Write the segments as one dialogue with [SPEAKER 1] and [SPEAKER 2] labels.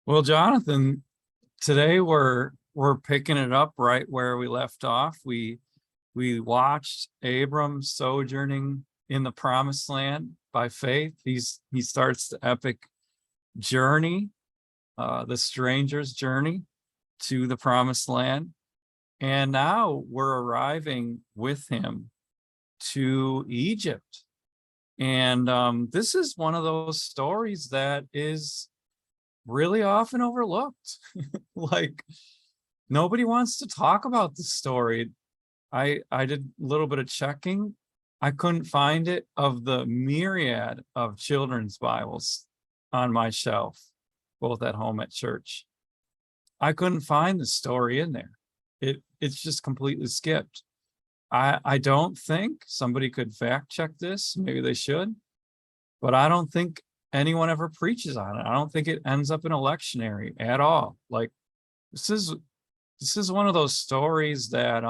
[SPEAKER 1] Well, Jonathan, today we're picking it up right where we left off. We watched Abram sojourning in the promised land by faith. He starts the epic journey, the stranger's journey to the promised land. And now we're arriving with him to Egypt. And this is one of those stories that is really often overlooked. Like, nobody wants to talk about the story. I did a little bit of checking. I couldn't find it of the myriad of children's Bibles on my shelf, both at home at church. I couldn't find the story in there. It's just completely skipped. I don't think somebody could fact check this. Maybe they should, but I don't think anyone ever preaches on it. I don't think it ends up in a lectionary at all. Like, this is one of those stories that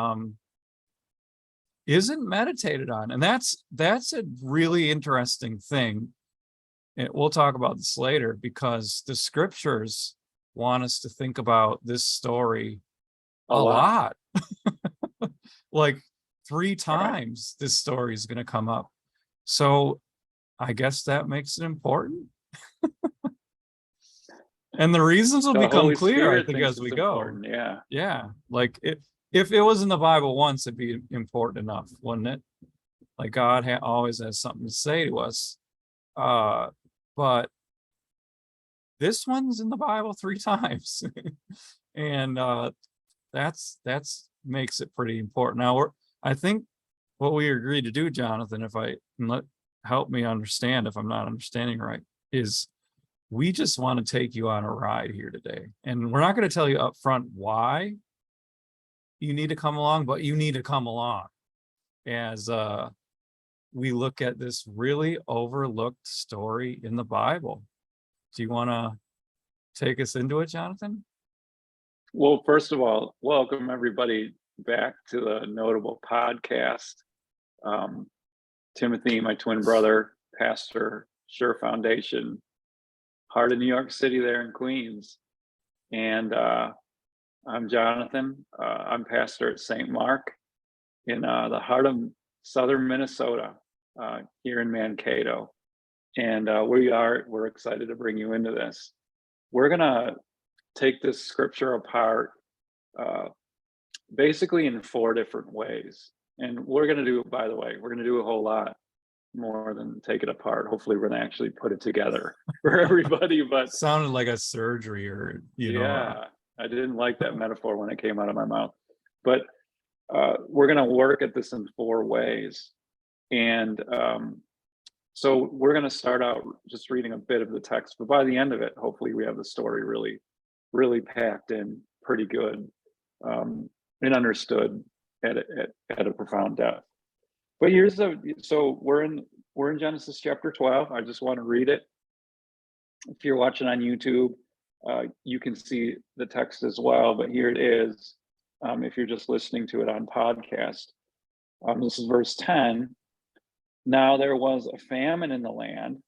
[SPEAKER 1] isn't meditated on, and that's a really interesting thing. And we'll talk about this later, because the scriptures want us to think about this story a lot. Like, three times this story is going to come up. So I guess that makes it important. And the reasons will become clear, I think, as we go. Yeah. Like, if it was in the Bible once, it'd be important enough, wouldn't it? Like, God always has something to say to us. But this one's in the Bible three times. And that's makes it pretty important. Now, I think what we agreed to do, Jonathan, help me understand if I'm not understanding right, is we just want to take you on a ride here today. And we're not going to tell you up front why you need to come along, but you need to come along as we look at this really overlooked story in the Bible. Do you want to take us into it, Jonathan?
[SPEAKER 2] Well, first of all, welcome everybody back to the Notable podcast. Timothy, my twin brother, pastor, Sure Foundation, heart of New York City there in Queens. And I'm Jonathan. I'm pastor at St. Mark in the heart of southern Minnesota, here in Mankato. And we're excited to bring you into this. We're gonna take this scripture apart basically in 4 different ways. And we're going to do, by the way, we're going to do a whole lot more than take it apart. Hopefully we're going to actually put it together for everybody. But
[SPEAKER 1] sounded like a surgery, or
[SPEAKER 2] I didn't like that metaphor when it came out of my mouth. But we're going to work at this in 4 ways. And so we're going to start out just reading a bit of the text, but by the end of it, hopefully we have the story really packed in pretty good, and understood at a profound depth. But so we're in Genesis chapter 12. I just want to read it. If you're watching on YouTube, you can see the text as well, but here it is. If you're just listening to it on podcast, this is verse 10. Now there was a famine in the land,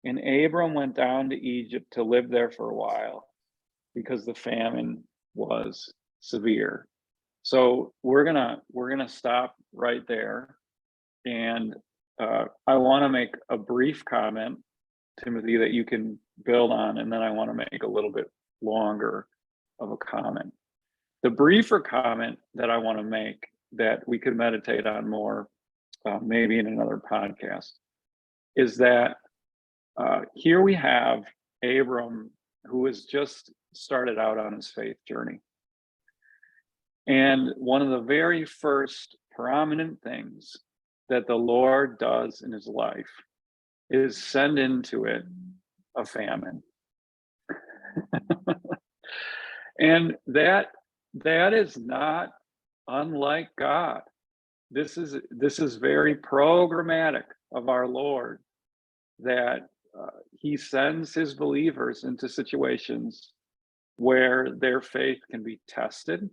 [SPEAKER 2] and Abram went down to Egypt to live there for a while, because the famine was severe. So we're gonna stop right there, and I want to make a brief comment, Timothy, that you can build on, and then I want to make a little bit longer of a comment. The briefer comment that I want to make, that we could meditate on more, maybe in another podcast, is that here we have Abram, who has just started out on his faith journey. And one of the very first prominent things that the Lord does in his life is send into it a famine. And that is not unlike God. This is very programmatic of our Lord, that he sends his believers into situations where their faith can be tested.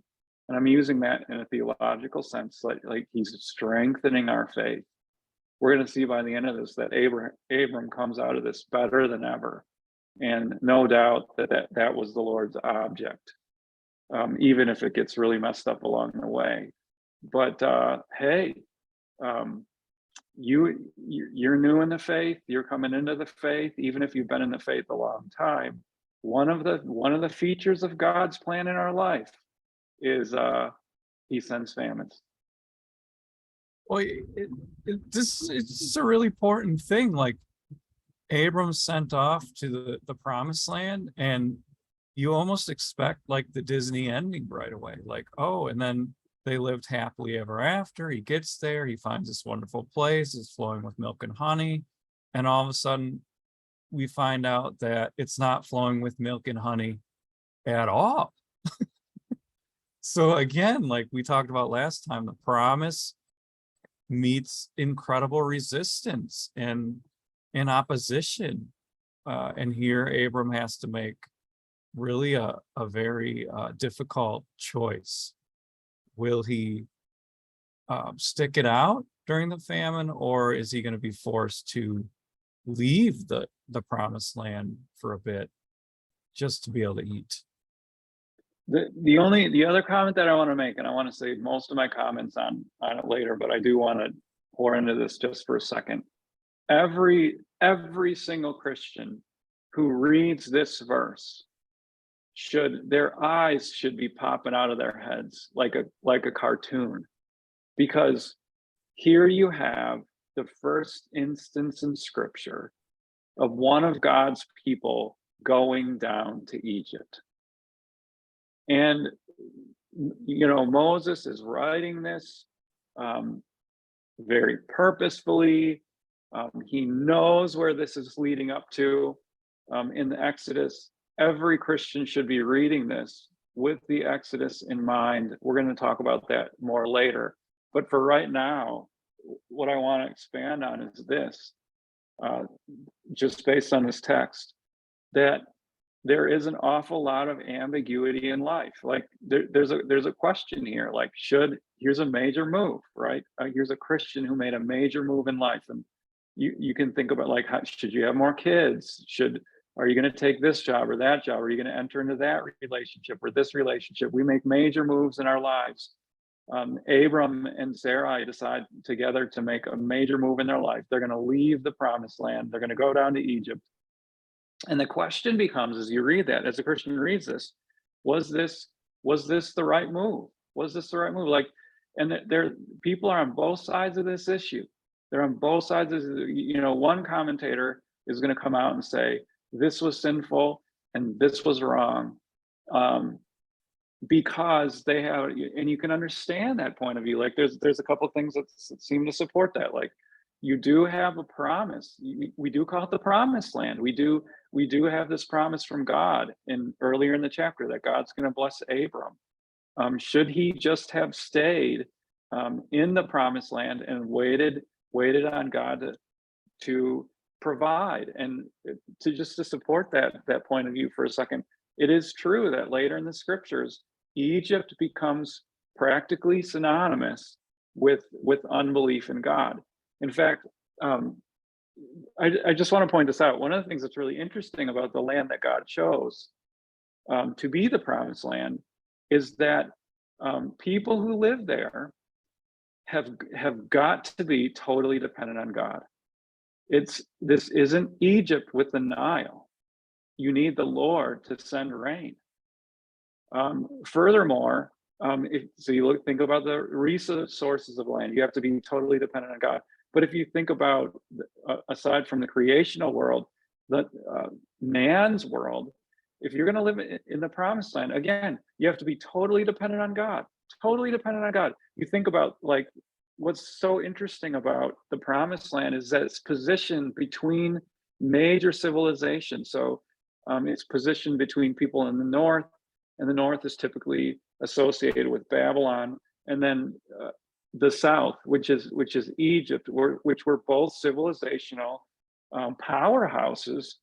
[SPEAKER 2] And I'm using that in a theological sense, like he's strengthening our faith. We're going to see by the end of this that Abram comes out of this better than ever. And no doubt that was the Lord's object, even if it gets really messed up along the way. But hey, you're new in the faith, you're coming into the faith, even if you've been in the faith a long time. One of the features of God's plan in our life is he sends famines.
[SPEAKER 1] Well, it's a really important thing. Like, Abram sent off to the promised land, and you almost expect like the Disney ending right away. Like, oh, and then they lived happily ever after. He gets there, he finds this wonderful place, it's flowing with milk and honey. And all of a sudden, we find out that it's not flowing with milk and honey at all. So again, like we talked about last time, the promise meets incredible resistance and in opposition. And here Abram has to make really a very difficult choice. Will he stick it out during the famine, or is he going to be forced to leave the promised land for a bit just to be able to eat?
[SPEAKER 2] The other comment that I want to make, and I want to save most of my comments on it later, but I do want to pour into this just for a second. Every single Christian who reads this verse, their eyes should be popping out of their heads like a cartoon, because here you have the first instance in Scripture of one of God's people going down to Egypt. And Moses is writing this very purposefully. He knows where this is leading up to in the Exodus. Every Christian should be reading this with the Exodus in mind. We're going to talk about that more later. But for right now, what I want to expand on is this, just based on this text, that there is an awful lot of ambiguity in life. Like there's a question here, like here's a major move, right? Here's a Christian who made a major move in life, and you can think about, like, should you have more kids? Are you going to take this job or that job? Are you going to enter into that relationship or this relationship? We make major moves in our lives. Abram and Sarai decide together to make a major move in their life. They're going to leave the promised land. They're going to go down to Egypt. And the question becomes, as you read that, as a Christian reads this, was this the right move? Was this the right move? Like, and people are on both sides of this issue. They're on both sides of, one commentator is going to come out and say, this was sinful and this was wrong. Because they have, and you can understand that point of view. Like there's a couple of things that seem to support that. Like, you do have a promise. We do call it the promised land. We do have this promise from God earlier in the chapter that God's going to bless Abram. Should he just have stayed in the promised land and waited on God to provide? And to support that point of view for a second, it is true that later in the Scriptures, Egypt becomes practically synonymous with unbelief in God. In fact, I just want to point this out. One of the things that's really interesting about the land that God chose to be the promised land is that people who live there have got to be totally dependent on God. This isn't Egypt with the Nile. You need the Lord to send rain. Furthermore, think about the resources of land. You have to be totally dependent on God. But if you think about, aside from the creational world, the man's world, if you're going to live in the promised land, again, you have to be totally dependent on God. Totally dependent on God. You think about, like, what's so interesting about the promised land is that it's positioned between major civilizations. So it's positioned between people in the north, and the north is typically associated with Babylon, and then the south, which is Egypt, which were both civilizational powerhouses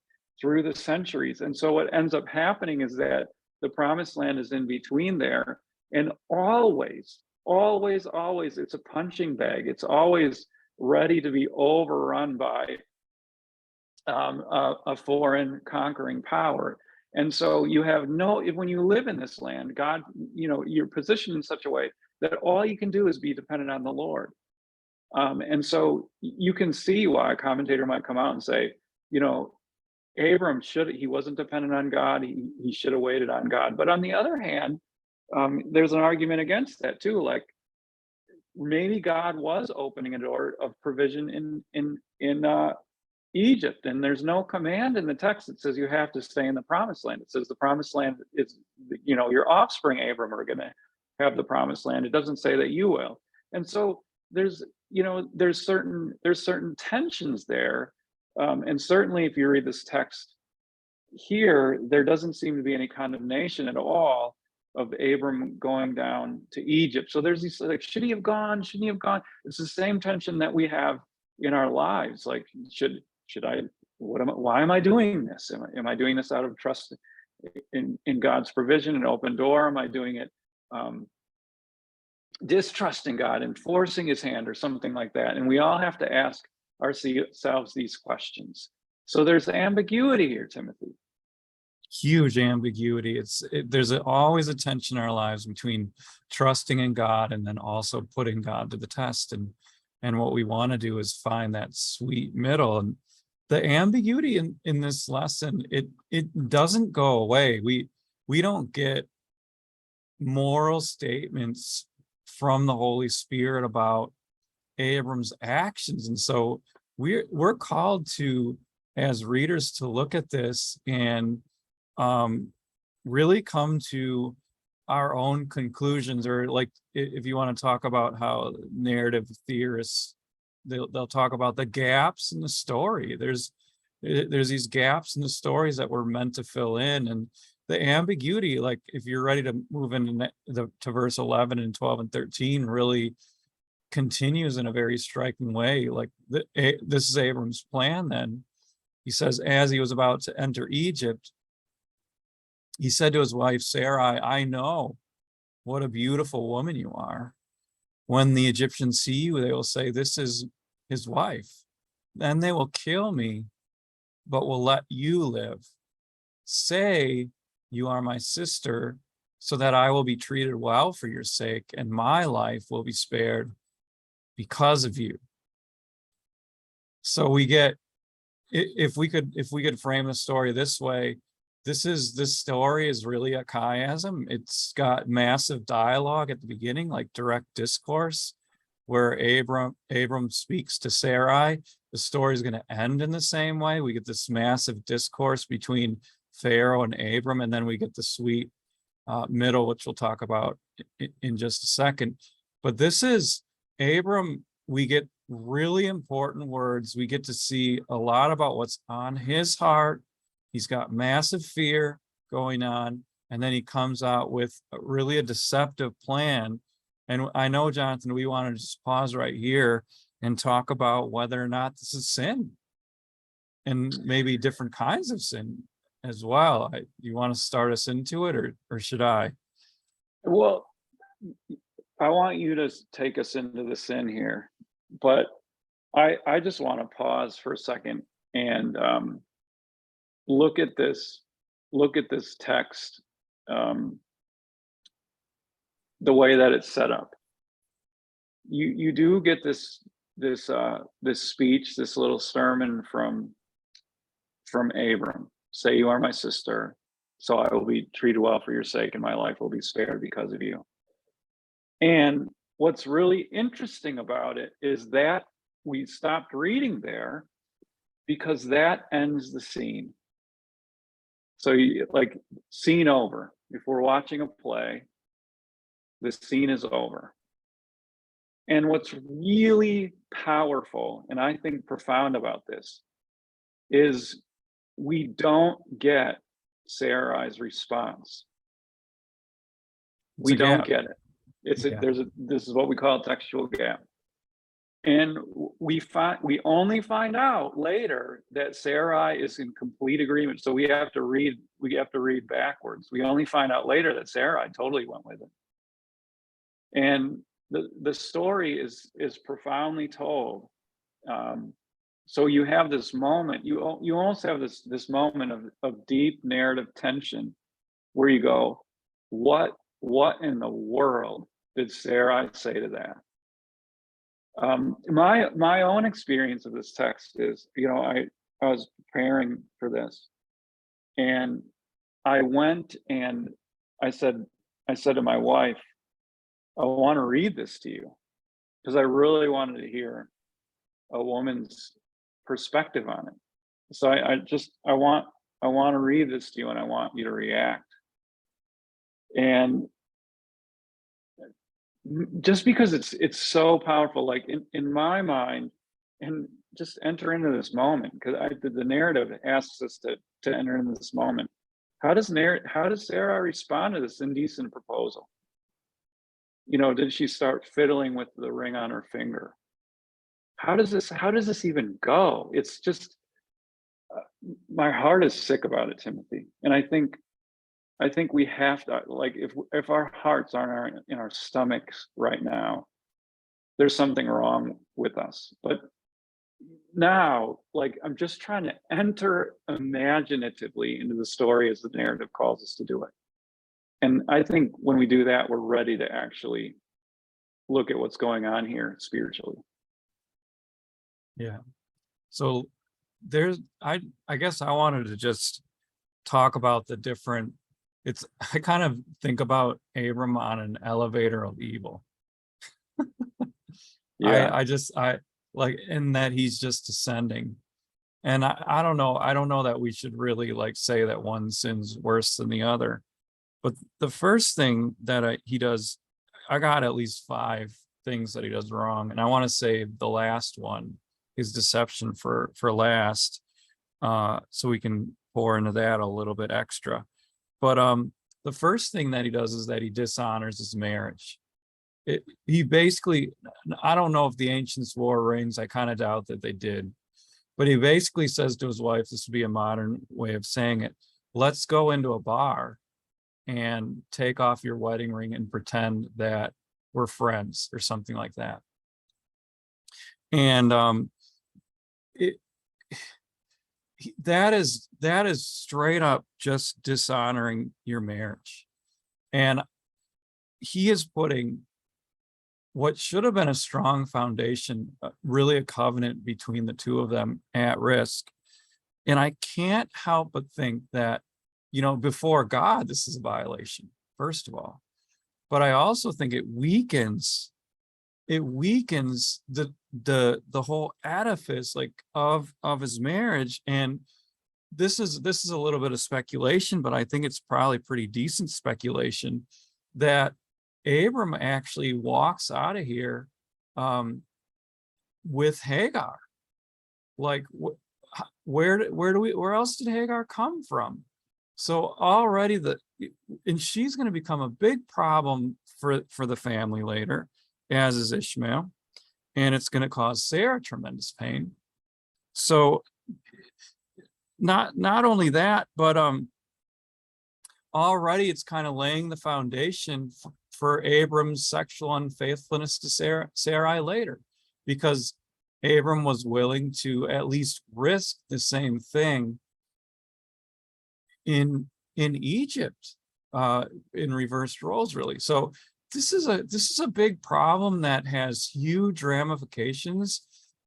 [SPEAKER 2] through the centuries. And so what ends up happening is that the promised land is in between there, and always it's a punching bag. It's always ready to be overrun by a foreign conquering power. And so you have when you live in this land, God, you're positioned in such a way that all you can do is be dependent on the Lord. And so you can see why a commentator might come out and say, you know, Abram he wasn't dependent on God. He should have waited on God. But on the other hand, there's an argument against that too. Like maybe God was opening a door of provision in Egypt, and there's no command in the text that says you have to stay in the promised land. It says the promised land is, your offspring, Abram, are going to have the promised land. It doesn't say that you will. And so there's certain tensions there, and certainly if you read this text here, there doesn't seem to be any condemnation at all of Abram going down to Egypt. So there's these like, should he have gone? Shouldn't he have gone? It's the same tension that we have in our lives. Like, should I? Why am I doing this? Am I doing this out of trust in God's provision, an open door? Am I doing it distrusting God and forcing His hand or something like that? And we all have to ask ourselves these questions. So there's ambiguity here, Timothy.
[SPEAKER 1] Huge ambiguity. There's always a tension in our lives between trusting in God and then also putting God to the test. And what we want to do is find that sweet middle. And the ambiguity in this lesson, it doesn't go away. We don't get moral statements from the Holy Spirit about Abram's actions. And so we're called to, as readers, to look at this and really come to our own conclusions, or like if you want to talk about how narrative theorists, they'll talk about the gaps in the story. There's these gaps in the stories that we're meant to fill in, and the ambiguity, like if you're ready to move into to verse 11 and 12 and 13, really continues in a very striking way. Like this is Abram's plan. Then he says, as he was about to enter Egypt, he said to his wife Sarai, I know what a beautiful woman you are. When the Egyptians see you, they will say, this is his wife. Then they will kill me, but will let you live. Say, you are my sister, so that I will be treated well for your sake, and my life will be spared because of you. So we get, if we could frame the story this way, this story is really a chiasm. It's got massive dialogue at the beginning, like direct discourse, where Abram speaks to Sarai. The story is going to end in the same way. We get this massive discourse between Pharaoh and Abram, and then we get the sweet middle, which we'll talk about in just a second. But this is Abram. We get really important words. We get to see a lot about what's on his heart. He's got massive fear going on, and then he comes out with really a deceptive plan. And I know, Jonathan, we want to just pause right here and talk about whether or not this is sin, and maybe different kinds of sin as well. You want to start us into it, or should I?
[SPEAKER 2] Well, I want you to take us into the sin here, but I just want to pause for a second and look at this text, the way that it's set up. You do get this speech, this little sermon from Abram. Say, you are my sister, so I will be treated well for your sake, and my life will be spared because of you. And what's really interesting about it is that we stopped reading there because that ends the scene. So like scene over. If we're watching a play, the scene is over. And what's really powerful, and I think profound about this, is we don't get Sarai's response. We don't get it. This is what we call a textual gap. And we only find out later that Sarai is in complete agreement. So we have to read backwards. We only find out later that Sarai totally went with it. And the story is profoundly told. so you have this moment, you almost have this moment of deep narrative tension where you go, what in the world did Sarai say to that? My own experience of this text is, I was preparing for this, and I went and I said to my wife, I want to read this to you because I really wanted to hear a woman's perspective on it. So I want to read this to you, and I want you to react. And just because it's so powerful, like in my mind, and just enter into this moment, because the narrative asks us to enter into this moment. How does Sarah respond to this indecent proposal? Did she start fiddling with the ring on her finger? How does this even go? It's just, my heart is sick about it, Timothy. And I think we have to, like, if our hearts aren't in our stomachs right now, there's something wrong with us. But now, like, I'm just trying to enter imaginatively into the story as the narrative calls us to do it. And I think when we do that, we're ready to actually look at what's going on here spiritually.
[SPEAKER 1] Yeah. So I guess I wanted to just talk about the different, I kind of think about Abram on an elevator of evil.
[SPEAKER 2] Yeah.
[SPEAKER 1] I like, in that he's just ascending. And I don't know that we should really like say that one sin's worse than the other. But the first thing that he does, I got at least 5 things that he does wrong. And I want to say the last one is deception for last. So we can pour into that a little bit extra. But the first thing that he does is that he dishonors his marriage. He basically, I don't know if the ancients wore rings. I kind of doubt that they did. But he basically says to his wife, this would be a modern way of saying it, let's go into a bar and take off your wedding ring and pretend that we're friends or something like that. And that is straight up just dishonoring your marriage. And he is putting what should have been a strong foundation, really a covenant between the two of them, at risk. And I can't help but think that, before God, this is a violation, first of all. But I also think it weakens the whole edifice, like, of his marriage. And this is a little bit of speculation, but I think it's probably pretty decent speculation that Abram actually walks out of here with Hagar. Like, where else did Hagar come from? So already and she's going to become a big problem for the family later, as is Ishmael, and it's going to cause Sarah tremendous pain. So not only that, but already it's kind of laying the foundation for Abram's sexual unfaithfulness to Sarai later, because Abram was willing to at least risk the same thing in Egypt, in reversed roles, really. So this is a big problem that has huge ramifications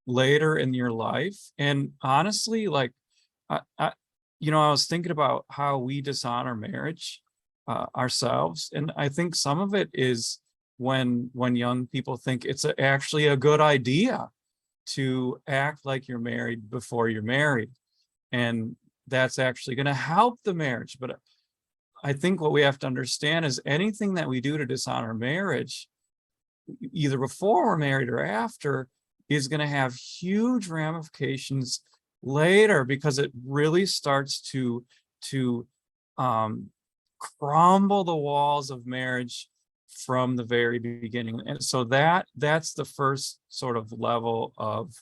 [SPEAKER 1] later in your life. And honestly, like, I was thinking about how we dishonor marriage ourselves, and I think some of it is when young people think it's actually a good idea to act like you're married before you're married, and that's actually going to help the marriage. But I think what we have to understand is anything that we do to dishonor marriage, either before we're married or after, is going to have huge ramifications later, because it really starts to crumble the walls of marriage from the very beginning. And so that's the first sort of level of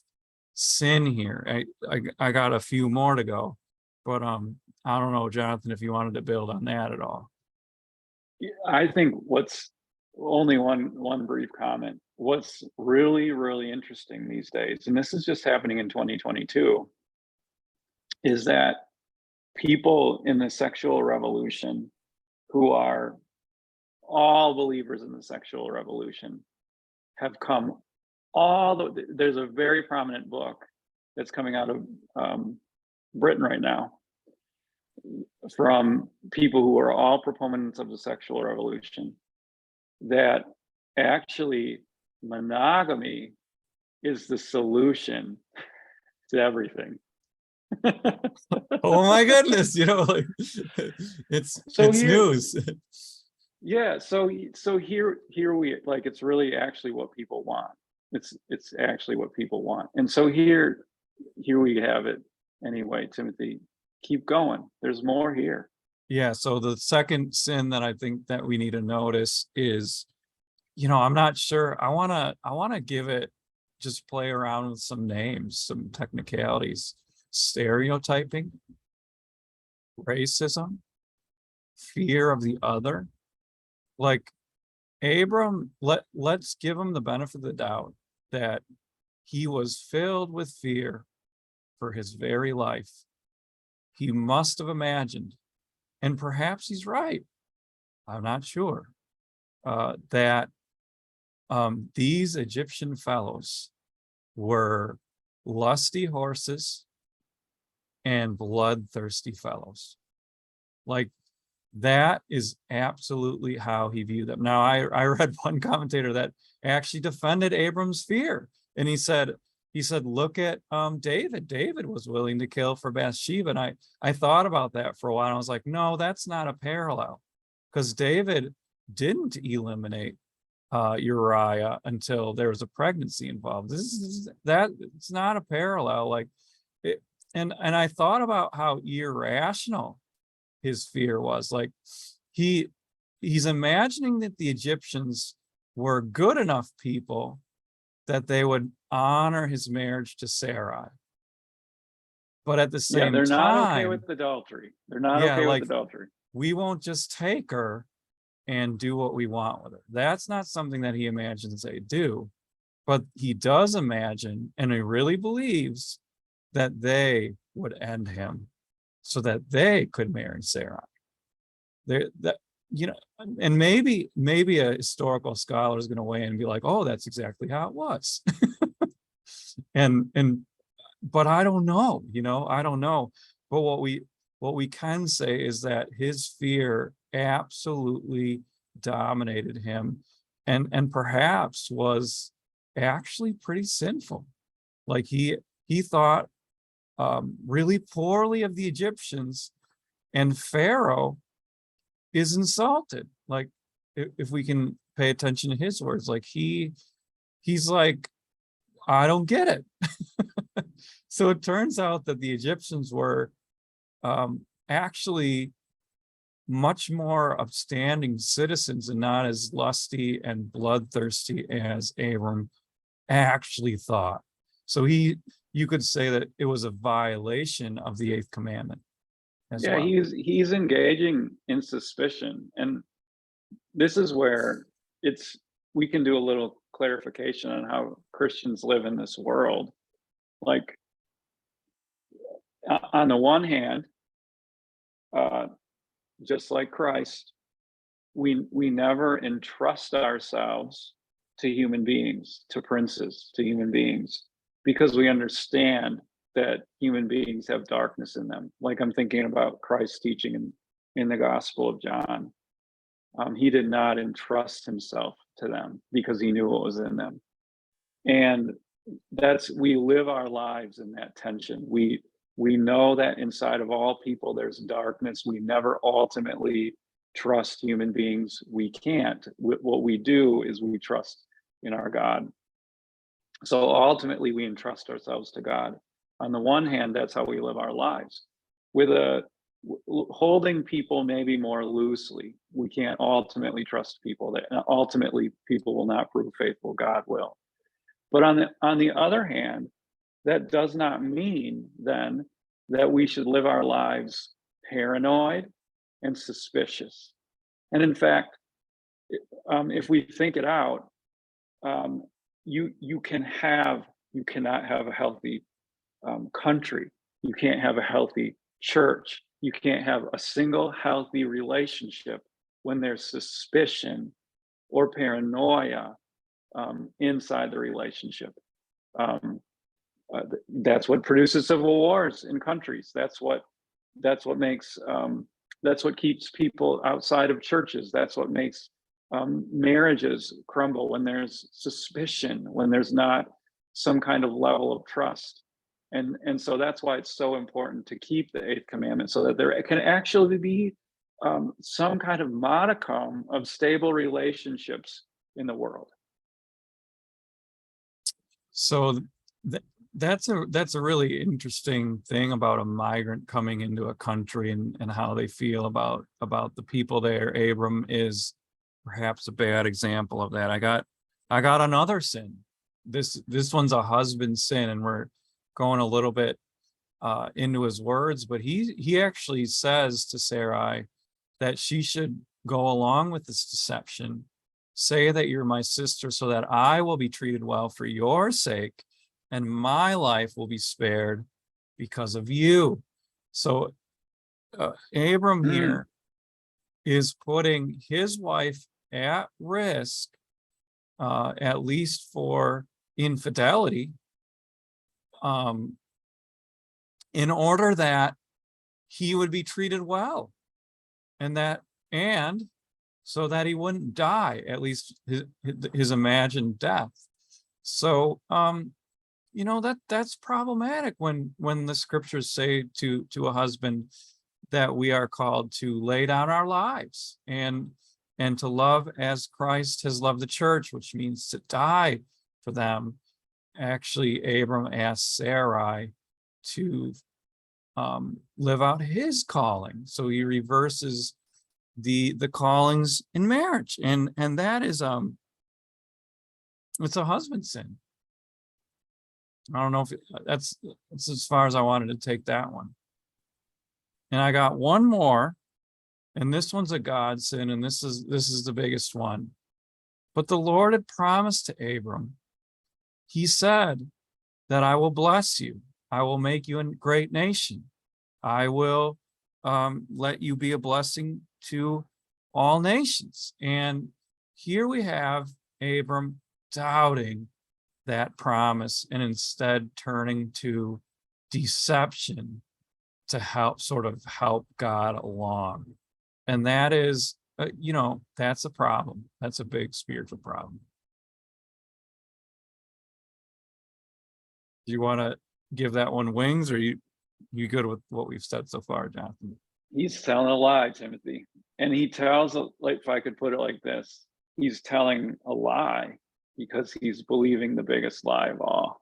[SPEAKER 1] sin here. I got a few more to go, but I don't know, Jonathan, if you wanted to build on that at all.
[SPEAKER 2] I think what's only one brief comment. What's really, really interesting these days, and this is just happening in 2022, is that people in the sexual revolution who are all believers in the sexual revolution have come there's a very prominent book that's coming out of Britain right now from people who are all proponents of the sexual revolution, that actually monogamy is the solution to everything.
[SPEAKER 1] Oh my goodness, like it's
[SPEAKER 2] So
[SPEAKER 1] it's
[SPEAKER 2] here,
[SPEAKER 1] news.
[SPEAKER 2] yeah, so here we, like, it's really actually what people want. It's actually what people want. And so here we have it. Anyway, Timothy, keep going. There's more here.
[SPEAKER 1] Yeah, so the second sin that I think that we need to notice is, I'm not sure. I want to give it, just play around with some names, some technicalities. Stereotyping, racism, fear of the other. Like Abram, let's give him the benefit of the doubt that he was filled with fear for his very life. He must have imagined, and perhaps he's right, I'm not sure, that these Egyptian fellows were lusty horses and bloodthirsty fellows. Like, that is absolutely how he viewed them. Now, I read one commentator that actually defended Abram's fear, and he said, look at David. David was willing to kill for Bathsheba. And I thought about that for a while. I was like, no, that's not a parallel, because David didn't eliminate Uriah until there was a pregnancy involved. It's not a parallel. Like it, and I thought about how irrational his fear was. Like he's imagining that the Egyptians were good enough people that they would honor his marriage to Sarai. But at the same
[SPEAKER 2] they're not okay
[SPEAKER 1] time,
[SPEAKER 2] with adultery. They're not
[SPEAKER 1] yeah,
[SPEAKER 2] okay
[SPEAKER 1] like,
[SPEAKER 2] with adultery.
[SPEAKER 1] we won't just take her and do what we want with her. That's not something that he imagines they do. But he does imagine, and he really believes, that they would end him so that they could marry Sarah. And maybe a historical scholar is going to weigh in and be like, oh, that's exactly how it was. But I don't know, I don't know. But what we can say is that his fear absolutely dominated him, and perhaps was actually pretty sinful. Like he thought really poorly of the Egyptians, and Pharaoh is insulted. Like, if we can pay attention to his words, like he's like, I don't get it. So it turns out that the Egyptians were actually much more upstanding citizens and not as lusty and bloodthirsty as Abram actually thought. So you could say that it was a violation of the eighth commandment as well.
[SPEAKER 2] He's engaging in suspicion, and this is where we can do a little clarification on how Christians live in this world. Like, on the one hand, just like Christ, we never entrust ourselves to human beings, to princes, to human beings, because we understand that human beings have darkness in them. Like, I'm thinking about Christ's teaching in the Gospel of John. He did not entrust himself to them because he knew what was in them. And we live our lives in that tension. We know that inside of all people there's darkness. We never ultimately trust human beings. We can't. What we do is we trust in our God. So ultimately we entrust ourselves to God. On the one hand, that's how we live our lives. With holding people maybe more loosely. We can't ultimately trust people. That ultimately people will not prove faithful. God will. But on the other hand, that does not mean then that we should live our lives paranoid and suspicious. And in fact, if we think it out, um, you cannot have a healthy country. You can't have a healthy church. You can't have a single healthy relationship when there's suspicion or paranoia inside the relationship. Um, that's what produces civil wars in countries. That's what makes that's what keeps people outside of churches. That's what makes marriages crumble when there's suspicion, when there's not some kind of level of trust. And so that's why it's so important to keep the eighth commandment, so that there can actually be some kind of modicum of stable relationships in the world.
[SPEAKER 1] So th- that's a really interesting thing about a migrant coming into a country, and how they feel about the people there. Abram is perhaps a bad example of that. I got another sin. This one's a husband sin, and we're going a little bit into his words, but he actually says to Sarai that she should go along with this deception. Say that you're my sister so that I will be treated well for your sake, and my life will be spared because of you. So Abram here is putting his wife at risk, at least for infidelity, in order that he would be treated well, and so that he wouldn't die, at least his imagined death. So that's problematic when the scriptures say to a husband that we are called to lay down our lives and to love as Christ has loved the church, which means to die for them. Actually, Abram asked Sarai to live out his calling. So he reverses the callings in marriage, and that is it's a husband sin. I don't know if that's as far as I wanted to take that one. And I got one more, and this one's a God sin, and this is the biggest one. But the Lord had promised to Abram. He said that I will bless you. I will make you a great nation. I will let you be a blessing to all nations. And here we have Abram doubting that promise and instead turning to deception to help God along. And that is, that's a problem. That's a big spiritual problem. Do you want to give that one wings, or you good with what we've said so far, Jonathan?
[SPEAKER 2] He's telling a lie, Timothy. And he tells, like, if I could put it like this, he's telling a lie because he's believing the biggest lie of all,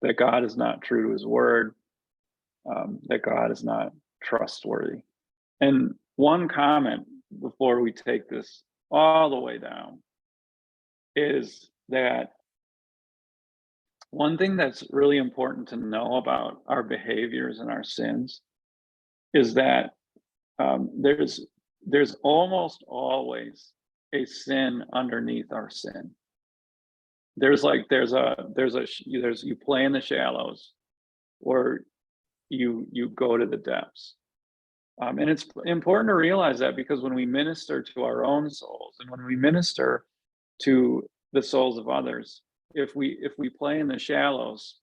[SPEAKER 2] that God is not true to his word, that God is not trustworthy. And one comment before we take this all the way down is that one thing that's really important to know about our behaviors and our sins is that there's almost always a sin underneath our sin. There's you play in the shallows, or you go to the depths. And it's important to realize that, because when we minister to our own souls and when we minister to the souls of others, if we play in the shallows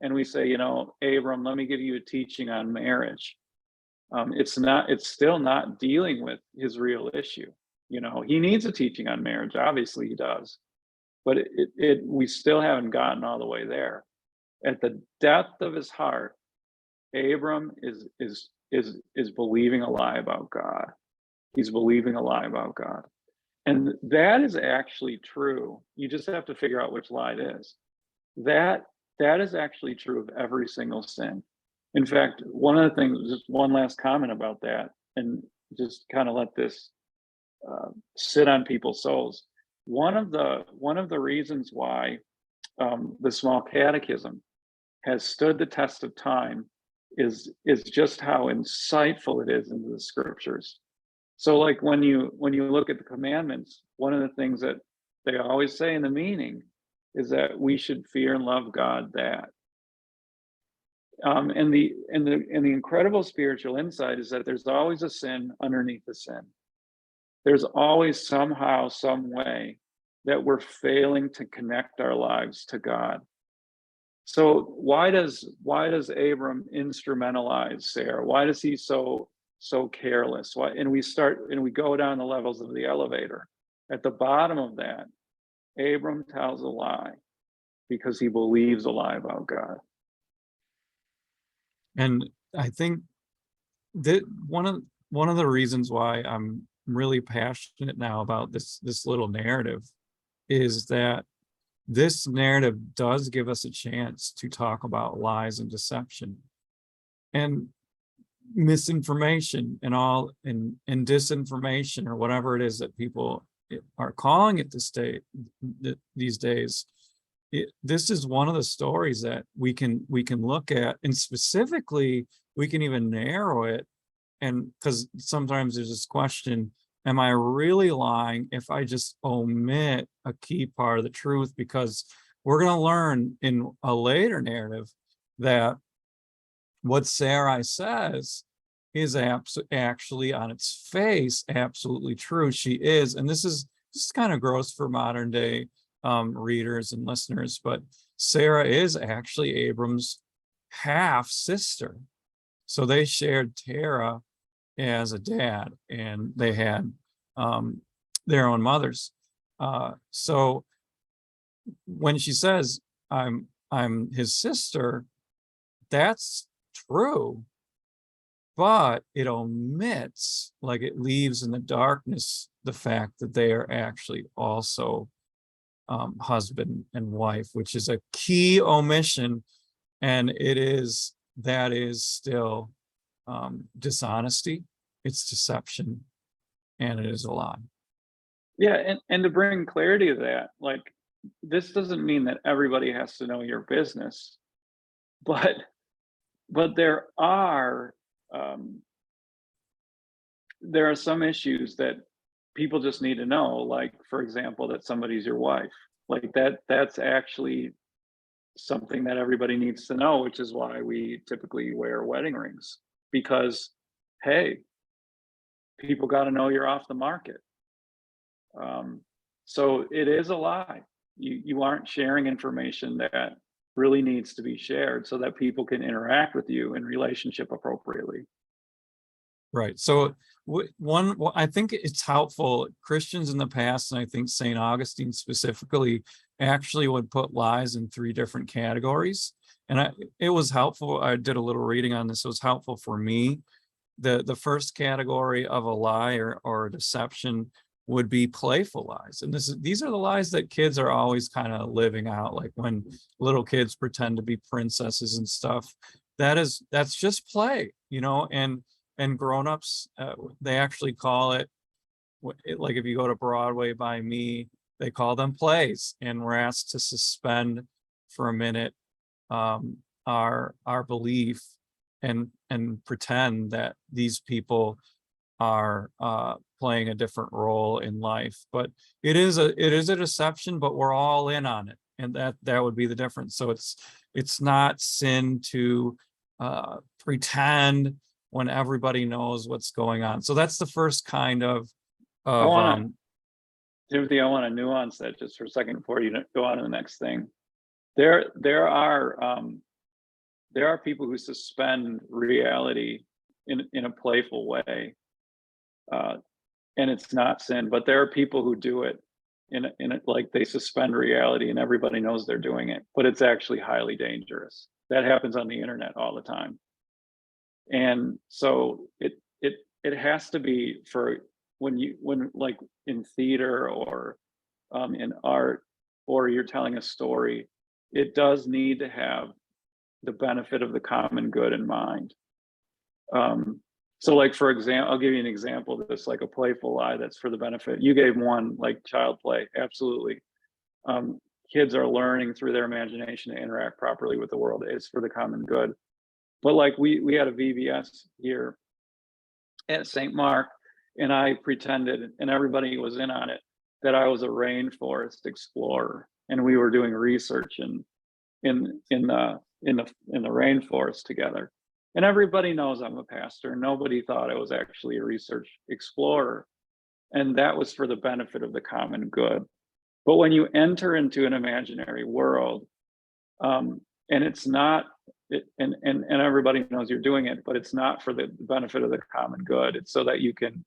[SPEAKER 2] and we say, Abram, let me give you a teaching on marriage, it's still not dealing with his real issue. He needs a teaching on marriage, obviously he does, but we still haven't gotten all the way there. At the depth of his heart, Abram is believing a lie about God. He's believing a lie about God. And that is actually true. You just have to figure out which lie it is. That is actually true of every single sin. In fact, one of the things, just one last comment about that, and just kind of let this sit on people's souls. One of the reasons why the Small Catechism has stood the test of time is just how insightful it is into the scriptures. So like when you look at the commandments, one of the things that they always say in the meaning is that we should fear and love God. That and the incredible spiritual insight is that there's always a sin underneath the sin. There's always somehow, some way that we're failing to connect our lives to God. So why does Abram instrumentalize Sarah? Why does he so careless? Why? And we go down the levels of the elevator. At the bottom of that, Abram tells a lie because he believes a lie about God.
[SPEAKER 1] And I think that one of the reasons why I'm really passionate now about this little narrative is that this narrative does give us a chance to talk about lies and deception and misinformation and all and disinformation, or whatever it is that people are calling it these days. This is one of the stories that we can look at, and specifically we can even narrow it. And because sometimes there's this question, am I really lying if I just omit a key part of the truth? Because we're going to learn in a later narrative that what Sarai says is actually on its face absolutely true. She is, and this is kind of gross for modern day readers and listeners, but Sarah is actually Abram's half sister. So they shared Terah as a dad, and they had their own mothers. So when she says I'm his sister, that's true, but it omits, like it leaves in the darkness, the fact that they are actually also husband and wife, which is a key omission. And that is still dishonesty, it's deception, and it is a lie.
[SPEAKER 2] Yeah, and to bring clarity to that, like, this doesn't mean that everybody has to know your business, but there are some issues that people just need to know, like, for example, that somebody's your wife. Like that's actually something that everybody needs to know, which is why we typically wear wedding rings, because hey, people got to know you're off the market. So it is a lie. You aren't sharing information that really needs to be shared so that people can interact with you in relationship appropriately.
[SPEAKER 1] Right. So I think it's helpful. Christians in the past, and I think St. Augustine specifically, actually would put lies in 3 different categories. And it was helpful. I did a little reading on this. It was helpful for me. The first category of a lie or deception would be playful lies. And these are the lies that kids are always kind of living out, like when little kids pretend to be princesses and stuff. That's just play, and grown-ups, they actually call it, like if you go to Broadway by me, they call them plays, and we're asked to suspend for a minute our belief and pretend that these people are playing a different role in life. But it is a deception, but we're all in on it, and that would be the difference. So it's not sin to pretend when everybody knows what's going on. So that's the first kind of
[SPEAKER 2] Timothy, I want to nuance that just for a second before you go on to the next thing. There are people who suspend reality in a playful way, and it's not sin. But there are people who do it in like they suspend reality and everybody knows they're doing it, but it's actually highly dangerous. That happens on the internet all the time. And so it has to be for when like in theater or in art, or you're telling a story, it does need to have the benefit of the common good in mind. So like, for example, I'll give you an example of this, like a playful lie that's for the benefit. You gave one, like child play. Absolutely. Kids are learning through their imagination to interact properly with the world. It's for the common good. But like we had a VBS here at St. Mark, and I pretended, and everybody was in on it, that I was a rainforest explorer, and we were doing research in the rainforest together. And everybody knows I'm a pastor. Nobody thought I was actually a research explorer, and that was for the benefit of the common good. But when you enter into an imaginary world, and it's not, and everybody knows you're doing it, but it's not for the benefit of the common good. It's so that you can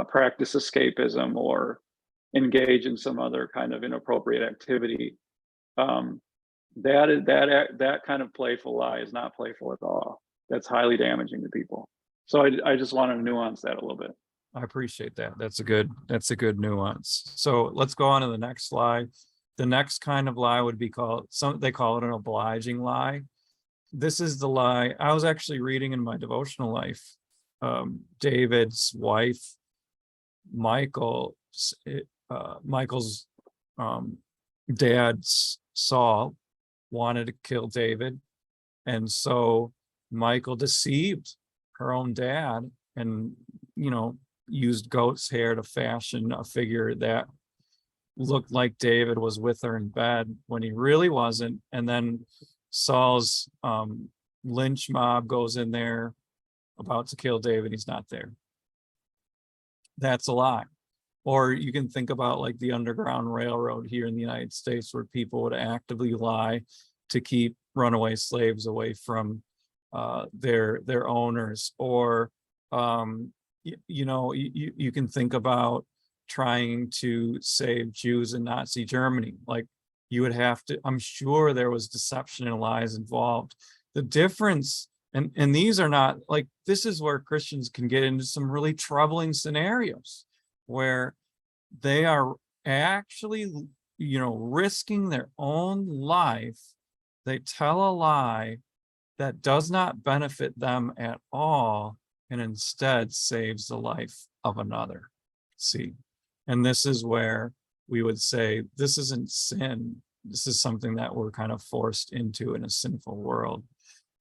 [SPEAKER 2] practice escapism or engage in some other kind of inappropriate activity. That kind of playful lie is not playful at all. That's highly damaging to people. So I just want to nuance that a little bit.
[SPEAKER 1] I appreciate that. That's a good nuance. So let's go on to the next slide. The next kind of lie would be called, they call it an obliging lie. This is the lie I was actually reading in my devotional life. David's wife, Michael's dad, Saul, wanted to kill David. And so Michael deceived her own dad and, used goat's hair to fashion a figure that looked like David was with her in bed when he really wasn't. And then Saul's lynch mob goes in there about to kill David. He's not there. That's a lie. Or you can think about like the Underground Railroad here in the United States, where people would actively lie to keep runaway slaves away from their owners. Or you can think about trying to save Jews in Nazi Germany. Like, you would have to, I'm sure there was deception and lies involved. The difference, and these are not like, this is where Christians can get into some really troubling scenarios where they are actually, risking their own life. They tell a lie that does not benefit them at all, and instead saves the life of another. See, and this is where we would say, this isn't sin. This is something that we're kind of forced into in a sinful world,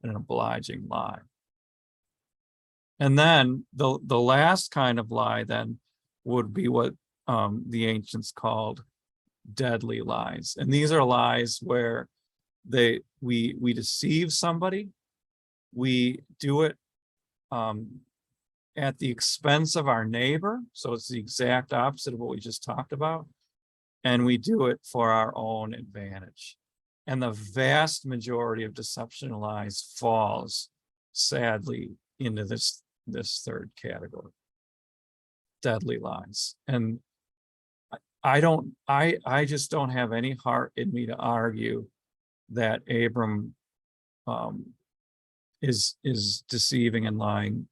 [SPEAKER 1] an obliging lie. And then the last kind of lie then would be what the ancients called deadly lies. And these are lies where we deceive somebody. We do it at the expense of our neighbor. So it's the exact opposite of what we just talked about. And we do it for our own advantage. And the vast majority of deception and lies falls, sadly, into this third category, deadly lies. And I just don't have any heart in me to argue that Abram is deceiving and lying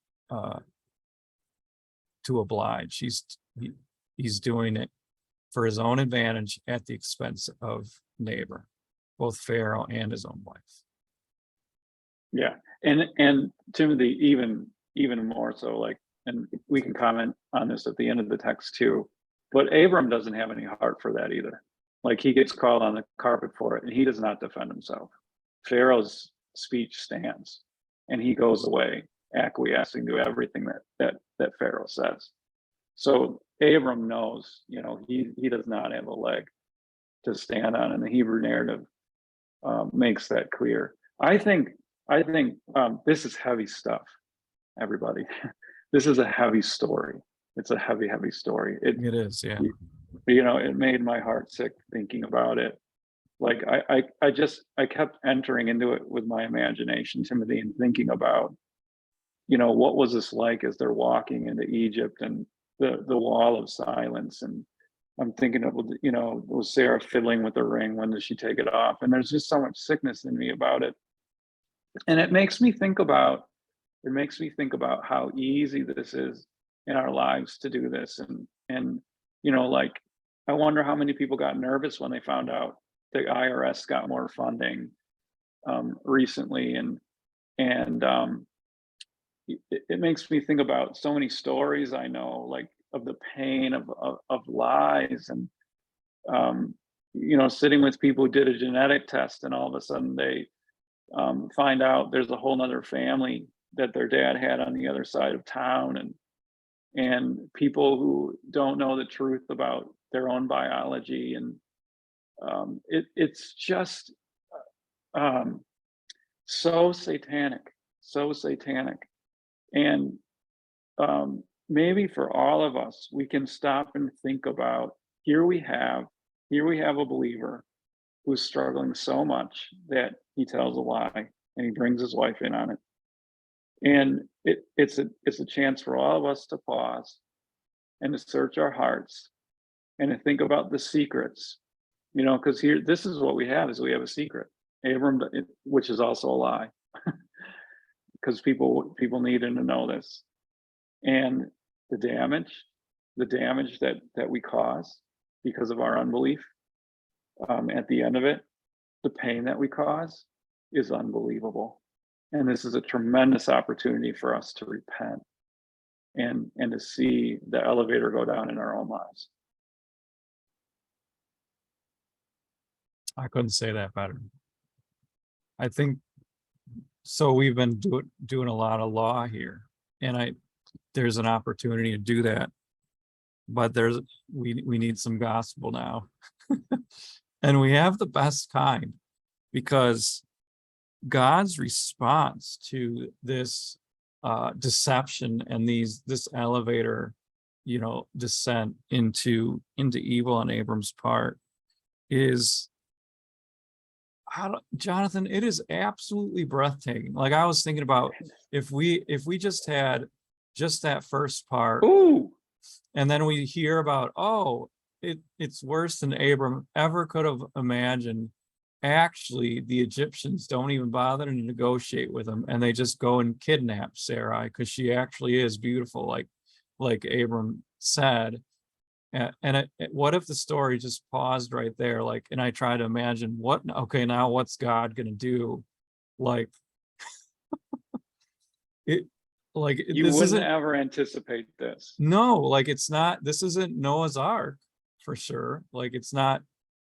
[SPEAKER 1] to oblige. He's doing it for his own advantage at the expense of neighbor, both Pharaoh and his own wife.
[SPEAKER 2] Yeah, and Timothy, even more so, like, and we can comment on this at the end of the text too, but Abram doesn't have any heart for that either. Like, he gets called on the carpet for it, and he does not defend himself. Pharaoh's speech stands, and he goes away acquiescing to everything that Pharaoh says. So Abram knows, he does not have a leg to stand on, and the Hebrew narrative makes that clear. I think this is heavy stuff, everybody. This is a heavy story. It's a heavy story.
[SPEAKER 1] It is, yeah.
[SPEAKER 2] It made my heart sick thinking about it. Like, I kept entering into it with my imagination, Timothy, and thinking about, what was this like as they're walking into Egypt and the wall of silence. And I'm thinking of, was Sarah fiddling with the ring? When does she take it off? And there's just so much sickness in me about it. And it makes me think about how easy this is in our lives to do this. And like, I wonder how many people got nervous when they found out the IRS got more funding recently. And it makes me think about so many stories I know, like, of the pain of lies, and sitting with people who did a genetic test, and all of a sudden they find out there's a whole nother family that their dad had on the other side of town, and people who don't know the truth about their own biology. And it's just um, so satanic, so satanic. And maybe for all of us, we can stop and think about, here we have a believer who's struggling so much that he tells a lie and he brings his wife in on it. And it's a chance for all of us to pause and to search our hearts and to think about the secrets, because here, this is what we have: is we have a secret, Abram, which is also a lie, because people needed to know this. And the damage that we cause because of our unbelief, at the end of it, the pain that we cause is unbelievable. And this is a tremendous opportunity for us to repent and to see the elevator go down in our own lives.
[SPEAKER 1] I couldn't say that better. I think so. We've been doing a lot of law here, and there's an opportunity to do that, but we need some gospel now. And we have the best kind, because God's response to this deception and this elevator, descent into evil on Abram's part is, Jonathan, it is absolutely breathtaking. Like, I was thinking about, if we just had just that first part.
[SPEAKER 2] Ooh.
[SPEAKER 1] And then we hear about, it's worse than Abram ever could have imagined. Actually, the Egyptians don't even bother to negotiate with him, and they just go and kidnap Sarai because she actually is beautiful, like Abram said. And what if the story just paused right there? Like, and I try to imagine now what's God gonna do? Like, you
[SPEAKER 2] wouldn't ever anticipate this.
[SPEAKER 1] No, like, this isn't Noah's Ark for sure. Like, it's not,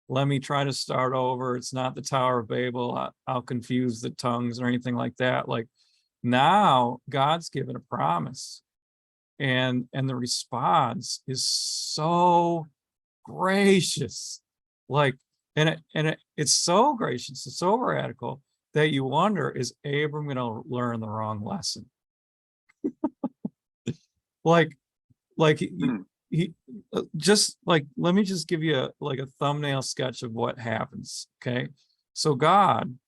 [SPEAKER 1] let me try to start over. It's not the Tower of Babel. I'll confuse the tongues or anything like that. Like, now God's given a promise, and the response is so gracious. Like, it's so gracious, it's so radical that you wonder, is Abram going to learn the wrong lesson? like he just, like, let me just give you a thumbnail sketch of what happens. Okay, so God,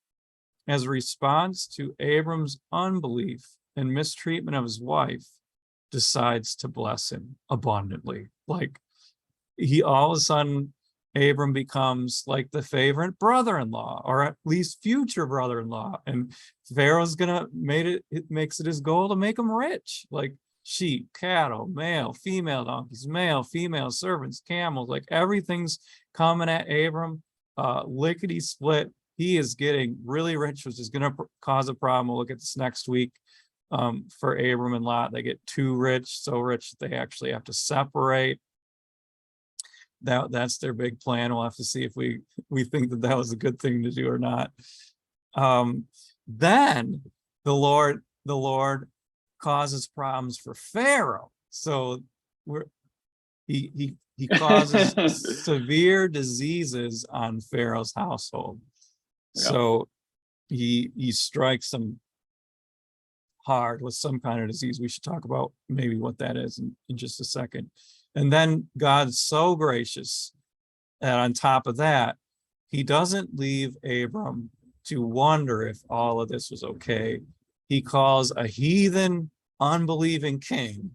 [SPEAKER 1] as a response to Abram's unbelief and mistreatment of his wife, decides to bless him abundantly. Like, he, all of a sudden, Abram becomes like the favorite brother-in-law, or at least future brother-in-law, and Pharaoh's makes it his goal to make him rich, like sheep, cattle, male, female donkeys, male, female servants, camels, like everything's coming at Abram, lickety split. He is getting really rich, which is going to cause a problem. We'll look at this next week. For Abram and Lot, they get too rich, so rich that they actually have to separate. That's their big plan. We'll have to see if we think that was a good thing to do or not. Then the Lord causes problems for Pharaoh. So he causes severe diseases on Pharaoh's household. Yep. So he strikes them hard with some kind of disease. We should talk about maybe what that is in just a second. And then God's so gracious, and on top of that, he doesn't leave Abram to wonder if all of this was okay. He calls a heathen, unbelieving king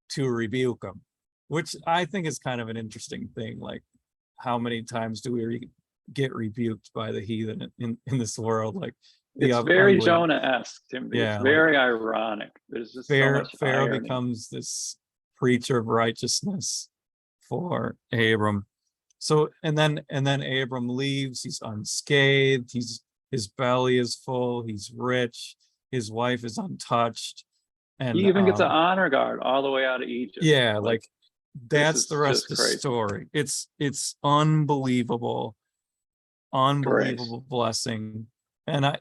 [SPEAKER 1] to rebuke him, which I think is kind of an interesting thing. Like, how many times do we get rebuked by the heathen in this world? Like,
[SPEAKER 2] it's very Jonah-esque, Timothy. Yeah, it's very ironic. There's just so much
[SPEAKER 1] Pharaoh
[SPEAKER 2] irony.
[SPEAKER 1] Becomes this preacher of righteousness for Abram. So, and then Abram leaves. He's unscathed. His belly is full. He's rich. His wife is untouched. And
[SPEAKER 2] he even gets an honor guard all the way out of Egypt.
[SPEAKER 1] Yeah, like that's the rest of the story. It's unbelievable blessing. And I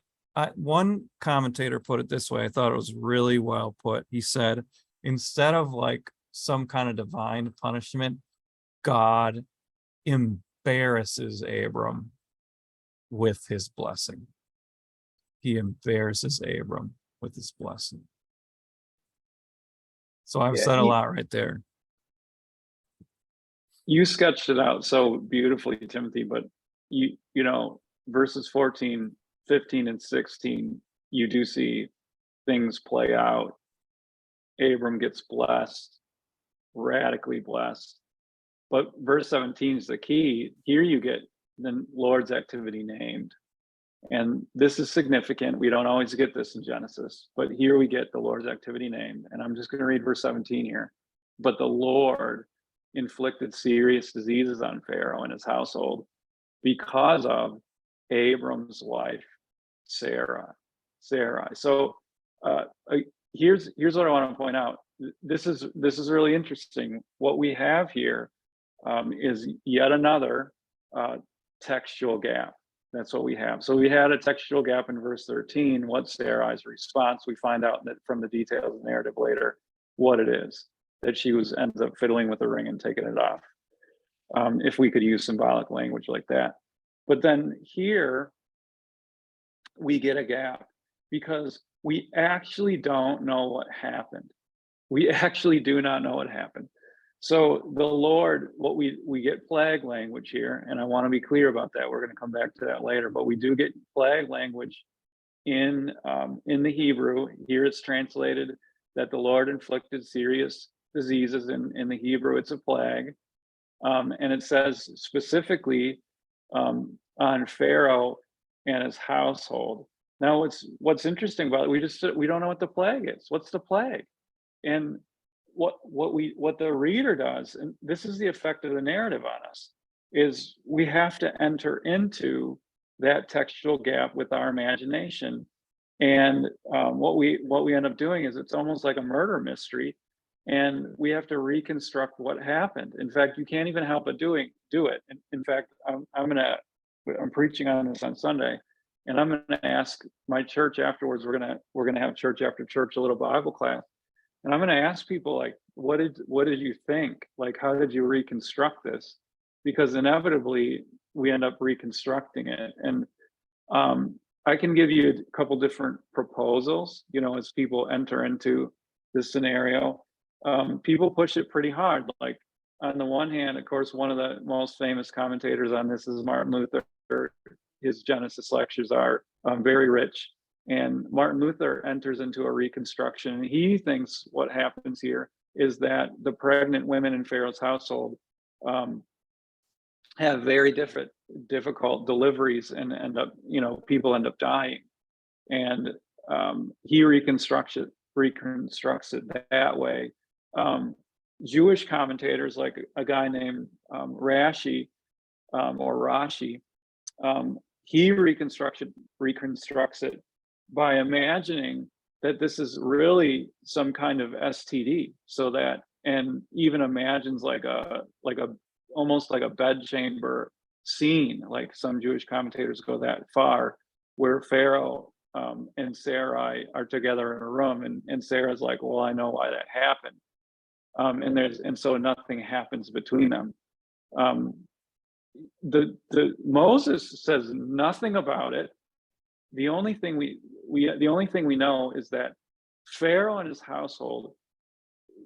[SPEAKER 1] one commentator put it this way. I thought it was really well put. He said, instead of like some kind of divine punishment, God embarrasses Abram with his blessing. He embarrasses Abram with his blessing. So I've said a lot right there.
[SPEAKER 2] You sketched it out so beautifully, Timothy, but you know, verses 14, 15, and 16, you do see things play out. Abram gets blessed, radically blessed. But verse 17 is the key. Here you get the Lord's activity named. And this is significant. We don't always get this in Genesis, but here we get the Lord's activity named. And I'm just going to read verse 17 here. But the Lord inflicted serious diseases on Pharaoh and his household because of Abram's wife, Sarai. So here's what I want to point out. This is really interesting. What we have here is yet another textual gap. That's what we have. So we had a textual gap in verse 13. What's Sarai's response? We find out that from the details of the narrative later what it is, that she ends up fiddling with the ring and taking it off. If we could use symbolic language like that. But then here we get a gap because we actually don't know what happened. We actually do not know what happened. So the Lord, what we get plague language here, and I want to be clear about that. We're going to come back to that later, but we do get plague language in the Hebrew. Here it's translated that the Lord inflicted serious diseases. In the Hebrew, it's a plague, and it says specifically on Pharaoh and his household. Now, what's interesting about it, we don't know what the plague is. What's the plague? And what the reader does, and this is the effect of the narrative on us, is we have to enter into that textual gap with our imagination. And what we end up doing is it's almost like a murder mystery, and we have to reconstruct what happened. In fact, you can't even help but do it. In fact, I'm preaching on this on Sunday, and I'm gonna ask my church afterwards. We're gonna have church after church, a little Bible class. And I'm going to ask people, like, what did you think? Like, how did you reconstruct this? Because inevitably we end up reconstructing it. And I can give you a couple different proposals, as people enter into this scenario. People push it pretty hard. Like, on the one hand, of course, one of the most famous commentators on this is Martin Luther. His Genesis lectures are very rich. And Martin Luther enters into a reconstruction. And he thinks what happens here is that the pregnant women in Pharaoh's household have very difficult deliveries and end up, people end up dying. And he reconstructs it that way. Jewish commentators, like a guy named Rashi, he reconstructs it by imagining that this is really some kind of STD, and even imagines like a almost like a bedchamber scene. Like, some Jewish commentators go that far, where Pharaoh and Sarai are together in a room, and Sarah's like, well, I know why that happened, and so nothing happens between them. The Moses says nothing about it. The only thing we know is that Pharaoh and his household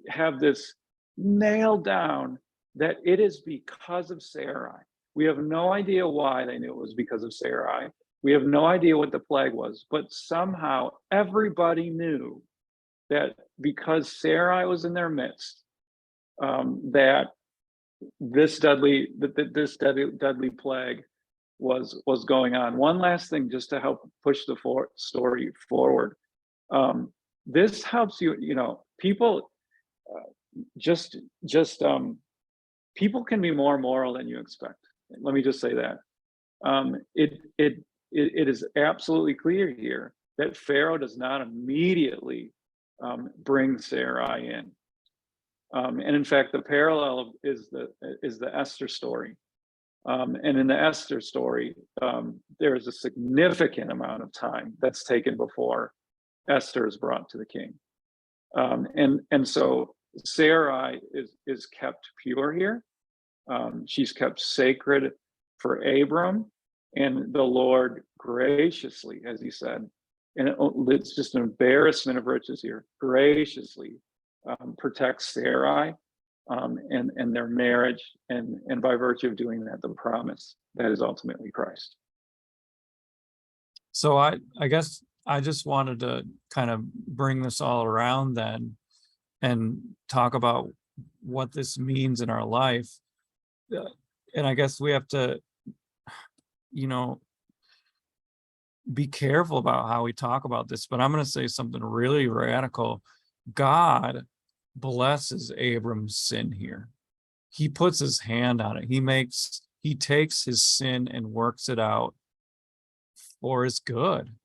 [SPEAKER 2] have this nailed down, that it is because of Sarai. We have no idea why they knew it was because of Sarai. We have no idea what the plague was, but somehow everybody knew that because Sarai was in their midst, that this deadly plague was going on. One last thing, just to help push the story forward. This helps people people can be more moral than you expect. Let me just say that. It is absolutely clear here that Pharaoh does not immediately bring Sarai in. And in fact, the parallel is the Esther story. And in the Esther story, there is a significant amount of time that's taken before Esther is brought to the king. And so Sarai is kept pure here. She's kept sacred for Abram, and the Lord graciously, as he said, and it's just an embarrassment of riches here, graciously protects Sarai and their marriage, and by virtue of doing that, the promise that is ultimately Christ.
[SPEAKER 1] So I guess I just wanted to kind of bring this all around then and talk about what this means in our life. And I guess we have to, be careful about how we talk about this, but I'm going to say something really radical. God blesses Abram's sin here. He puts his hand on it. He takes his sin and works it out for his good.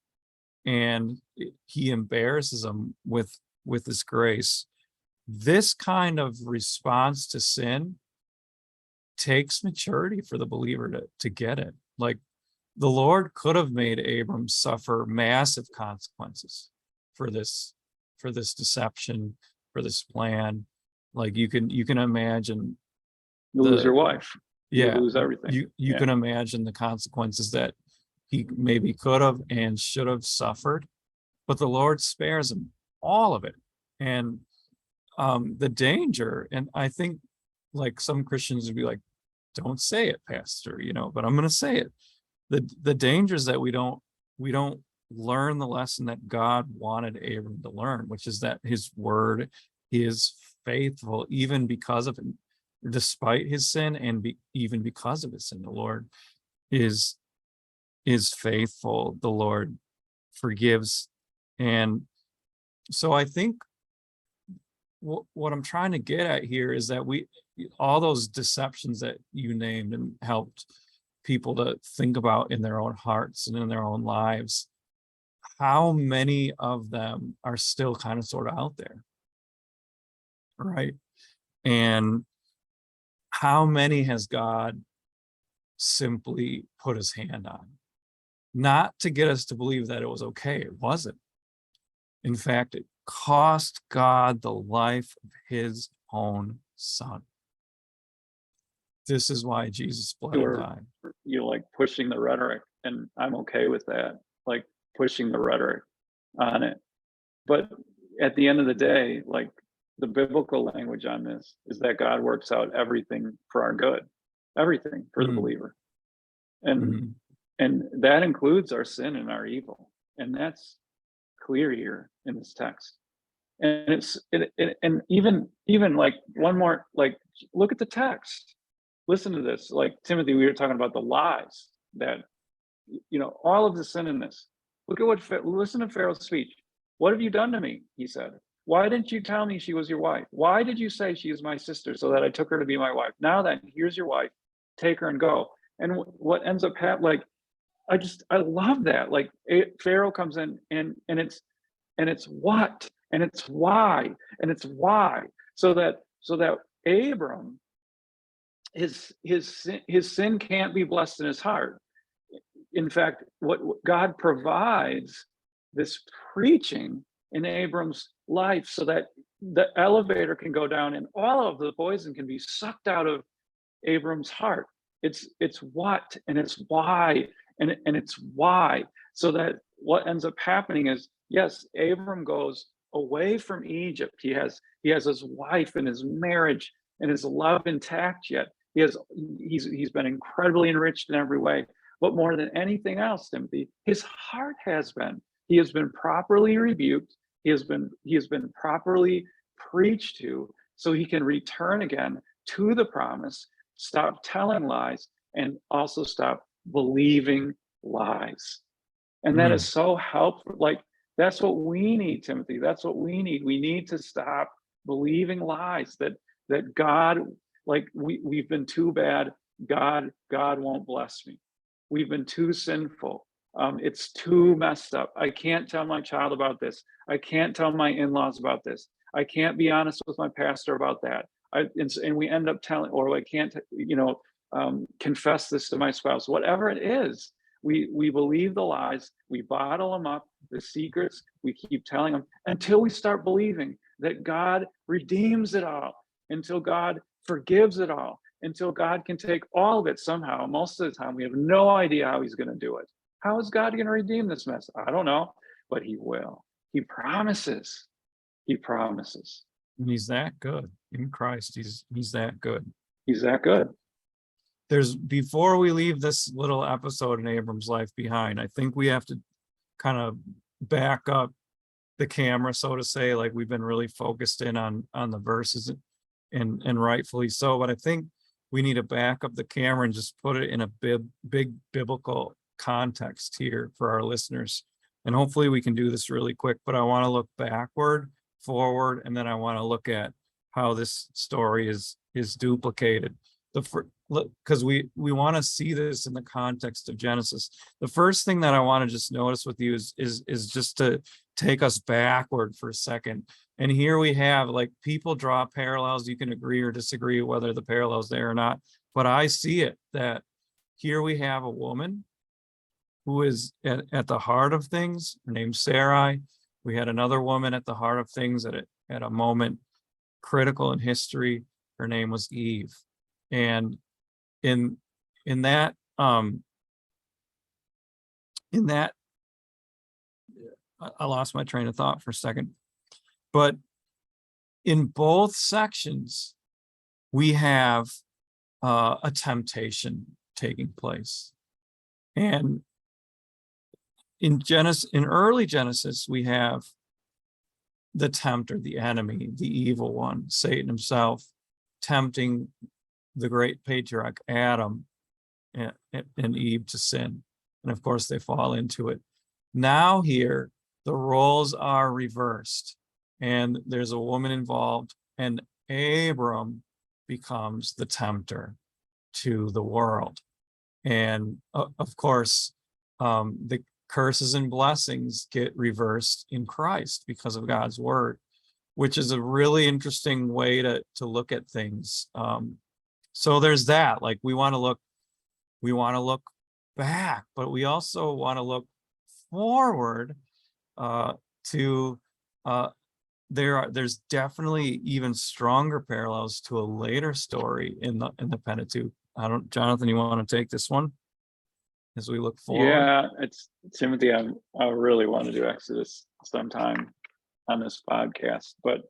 [SPEAKER 1] And he embarrasses him with his grace. This kind of response to sin takes maturity for the believer to get it. Like, the Lord could have made Abram suffer massive consequences for this deception, for this plan. Like, you can imagine
[SPEAKER 2] You lose your wife. You lose everything.
[SPEAKER 1] You can imagine the consequences that he maybe could have and should have suffered, but the Lord spares him all of it. And the danger, and I think like some Christians would be like, don't say it, Pastor, but I'm going to say it. The danger is that we don't learn the lesson that God wanted Abram to learn, which is that his word is faithful, even because of him, despite his sin, and even because of his sin. The Lord is faithful. The Lord forgives. And so I think what I'm trying to get at here is that all those deceptions that you named and helped people to think about in their own hearts and in their own lives, how many of them are still kind of sort of out there, right? And how many has God simply put his hand on? Not to get us to believe that it was okay. It wasn't. In fact, it cost God the life of his own son. This is why Jesus bled and died.
[SPEAKER 2] You're like pushing the rhetoric, and I'm okay with that, like pushing the rhetoric on it. But at the end of the day, like, the biblical language on this is that God works out everything for our good, everything for the believer. And that includes our sin and our evil. And that's clear here in this text. And and even like one more, like, look at the text. Listen to this. Like, Timothy, we were talking about the lies that, all of the sin in this. Look at listen to Pharaoh's speech. What have you done to me? He said. Why didn't you tell me she was your wife? Why did you say she is my sister so that I took her to be my wife? Now then, here's your wife. Take her and go. And what ends up happening, like, I love that. Like, Pharaoh comes in and it's what? And it's why? And it's why? So that Abram, his sin can't be blessed in his heart. In fact, what God provides this preaching in Abram's life so that the elevator can go down and all of the poison can be sucked out of Abram's heart. It's what, and it's why, and it's why. So that what ends up happening is, yes, Abram goes away from Egypt. He has his wife and his marriage and his love intact yet. He's been incredibly enriched in every way. But more than anything else, Timothy, his heart has been. He has been properly rebuked. He has been properly preached to, so he can return again to the promise, stop telling lies, and also stop believing lies. And that is so helpful. Like, that's what we need, Timothy. That's what we need. We need to stop believing lies that God, like, we've been too bad. God won't bless me. We've been too sinful. It's too messed up. I can't tell my child about this. I can't tell my in-laws about this. I can't be honest with my pastor about that. And we end up telling, or I can't, confess this to my spouse. Whatever it is, we believe the lies. We bottle them up, the secrets. We keep telling them until we start believing that God redeems it all, until God forgives it all, until God can take all of it somehow. Most of the time, we have no idea how he's going to do it. How is God going to redeem this mess? I don't know, but he will. He promises. He promises.
[SPEAKER 1] And he's that good in Christ. He's that good.
[SPEAKER 2] He's that good.
[SPEAKER 1] Before we leave this little episode in Abram's life behind, I think we have to kind of back up the camera, so to say. Like, we've been really focused in on the verses, and rightfully so, but I think we need to back up the camera and just put it in a big biblical context here for our listeners. And hopefully we can do this really quick, but I want to look backward, forward, and then I want to look at how this story is duplicated. Because we want to see this in the context of Genesis. The first thing that I want to just notice with you is just to take us backward for a second. And here we have, like, people draw parallels. You can agree or disagree whether the parallel's there or not, but I see it, that here we have a woman who is at the heart of things. Her name's Sarai. We had another woman at the heart of things at a moment critical in history. Her name was Eve. And in that I lost my train of thought for a second, but in both sections we have a temptation taking place. And in early Genesis, we have the tempter, the enemy, the evil one, Satan himself, tempting the great patriarch Adam and Eve to sin. And of course, they fall into it. Now here, the roles are reversed, and there's a woman involved, and Abram becomes the tempter to the world. And of course, the curses and blessings get reversed in Christ because of God's word, which is a really interesting way to look at things. So there's that. Like, we want to look back, but we also want to look forward to there's definitely even stronger parallels to a later story in the Pentateuch. Jonathan, you want to take this one as we look forward?
[SPEAKER 2] Yeah, it's Timothy. I really want to do Exodus sometime on this podcast, but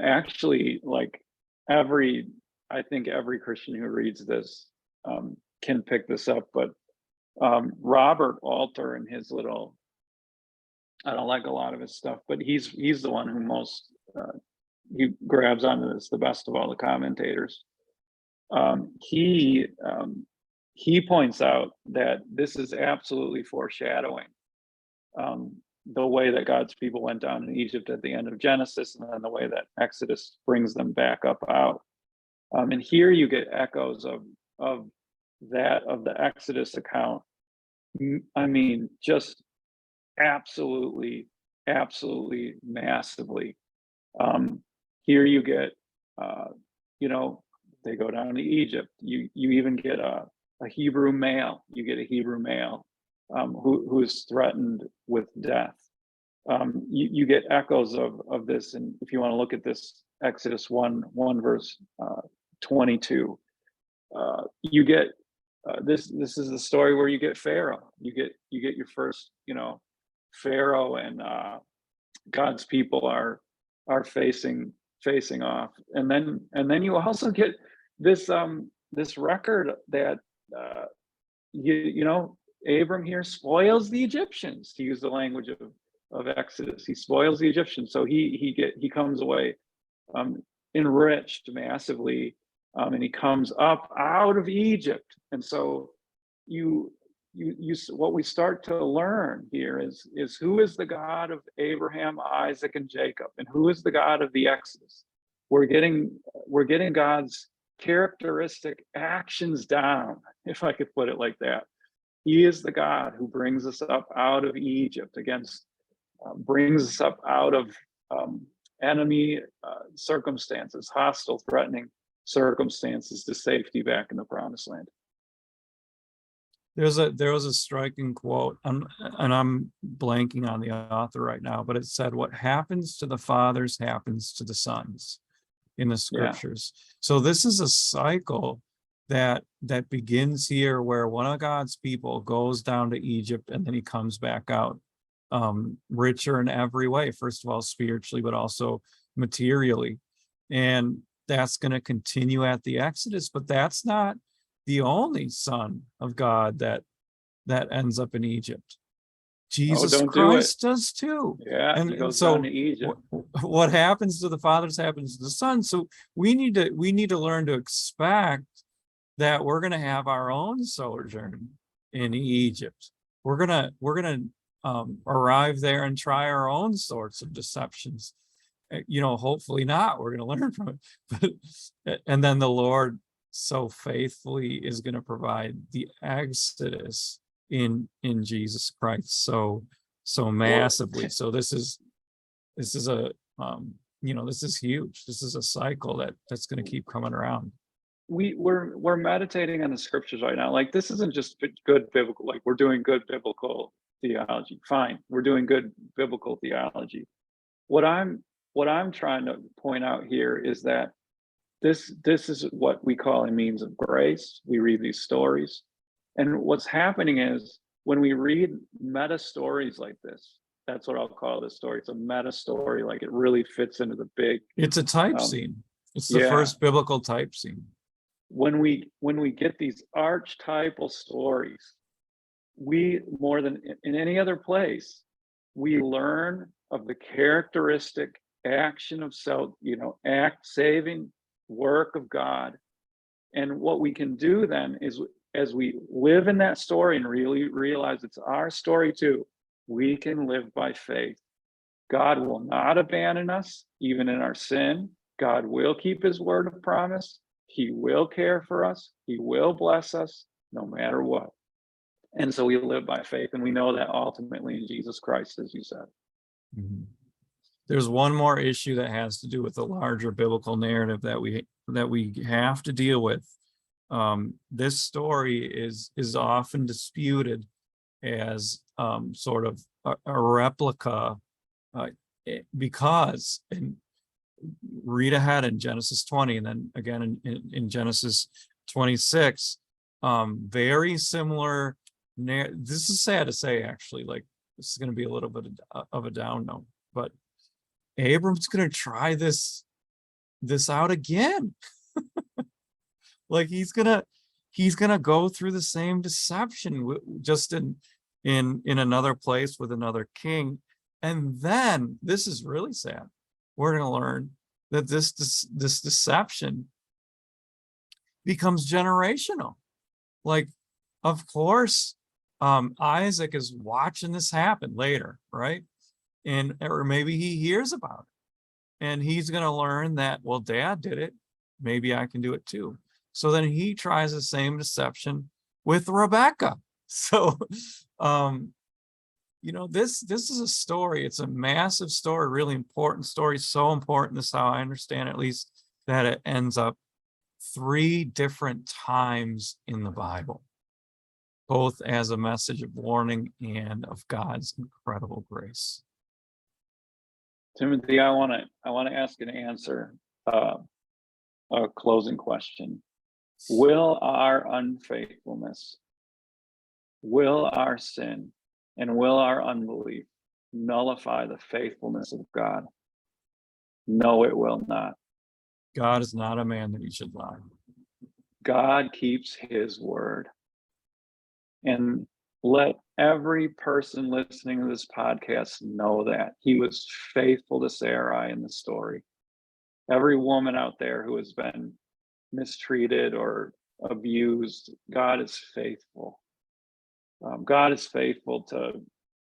[SPEAKER 2] actually, like, I think every Christian who reads this can pick this up. But Robert Alter, in his little, I don't like a lot of his stuff, but he's the one who most he grabs onto this the best of all the commentators. He points out that this is absolutely foreshadowing the way that God's people went down in Egypt at the end of Genesis, and then the way that Exodus brings them back up out. And here you get echoes of the Exodus account. I mean, just absolutely massively. Here you get, they go down to Egypt. You even get a Hebrew male. You get a Hebrew male who is threatened with death. You get echoes of this, and if you want to look at this, Exodus 1 verse 22, you get this is the story where you get Pharaoh. You get your first, Pharaoh, and God's people are facing off, and then you also get this record that Abram here spoils the Egyptians, to use the language of Exodus. He spoils the Egyptians, so he comes away enriched massively, and he comes up out of Egypt. And so you what we start to learn here is who is the God of Abraham, Isaac, and Jacob, and who is the God of the Exodus. We're getting God's characteristic actions down, if I could put it like that. He is the God who brings us up out of Egypt, brings us up out of enemy circumstances, hostile, threatening circumstances, to safety back in the promised land.
[SPEAKER 1] There was a striking quote, and I'm blanking on the author right now, but it said, "What happens to the fathers happens to the sons," in the
[SPEAKER 2] Yeah.
[SPEAKER 1] scriptures. So this is a cycle that begins here, where one of God's people goes down to Egypt and then he comes back out richer in every way. First of all, spiritually, but also materially. And that's going to continue at the Exodus, but that's not the only son of God that ends up in Egypt.
[SPEAKER 2] Oh,
[SPEAKER 1] Jesus
[SPEAKER 2] don't do it.
[SPEAKER 1] Christ does too.
[SPEAKER 2] Yeah, he
[SPEAKER 1] And
[SPEAKER 2] goes down to
[SPEAKER 1] so
[SPEAKER 2] Egypt.
[SPEAKER 1] what happens to the fathers happens to the sons. So we need to learn to expect that we're going to have our own sojourn in Egypt. We're gonna arrive there and try our own sorts of deceptions. Hopefully not. We're going to learn from it. But and then the Lord so faithfully is going to provide the exodus in Jesus Christ so massively. So this is a this is huge. This is a cycle that's going to keep coming around.
[SPEAKER 2] We're meditating on the scriptures right now. Like, this isn't just good biblical, like we're doing good biblical theology. Fine, we're doing good biblical theology. What I'm trying to point out here is that this is what we call a means of grace. We read these stories, and what's happening is when we read meta stories like this, that's what I'll call this story. It's a meta story. Like, it really fits into the big.
[SPEAKER 1] It's a type scene. It's the
[SPEAKER 2] yeah.
[SPEAKER 1] first biblical type scene.
[SPEAKER 2] When we get these archetypal stories, we, more than in any other place, we learn of the characteristic action of saving work of God. And what we can do then is, as we live in that story and really realize it's our story too, we can live by faith. God will not abandon us, even in our sin. God will keep his word of promise. He will care for us. He will bless us no matter what. And so we live by faith, and we know that ultimately in Jesus Christ, as you said.
[SPEAKER 1] Mm-hmm. There's one more issue that has to do with the larger biblical narrative that we have to deal with. This story is often disputed as sort of a replica, because, and read ahead in Genesis 20 and then again in Genesis 26, very similar. This is sad to say, actually. Like, this is going to be a little bit of a down note, but Abram's going to try this out again. Like, he's gonna go through the same deception, just in another place with another king. And then this is really sad. We're going to learn that this deception becomes generational. Like, of course, Isaac is watching this happen later, right? Or maybe he hears about it, and he's going to learn that, well, Dad did it, maybe I can do it too. So then he tries the same deception with Rebecca. So this is a story. It's a massive story, really important story. So important, this is how I understand it, at least, that it ends up 3 different times in the Bible, both as a message of warning and of God's incredible grace.
[SPEAKER 2] Timothy, I want to ask and answer a closing question. Will our unfaithfulness, will our sin, and will our unbelief nullify the faithfulness of God? No, it will not.
[SPEAKER 1] God is not a man that he should lie.
[SPEAKER 2] God keeps his word. And let every person listening to this podcast know that he was faithful to Sarai in the story. Every woman out there who has been mistreated or abused, God is faithful. God is faithful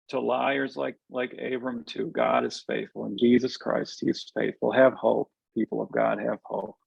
[SPEAKER 2] to liars like Abram too. God is faithful. In Jesus Christ, he is faithful. Have hope, people of God, have hope.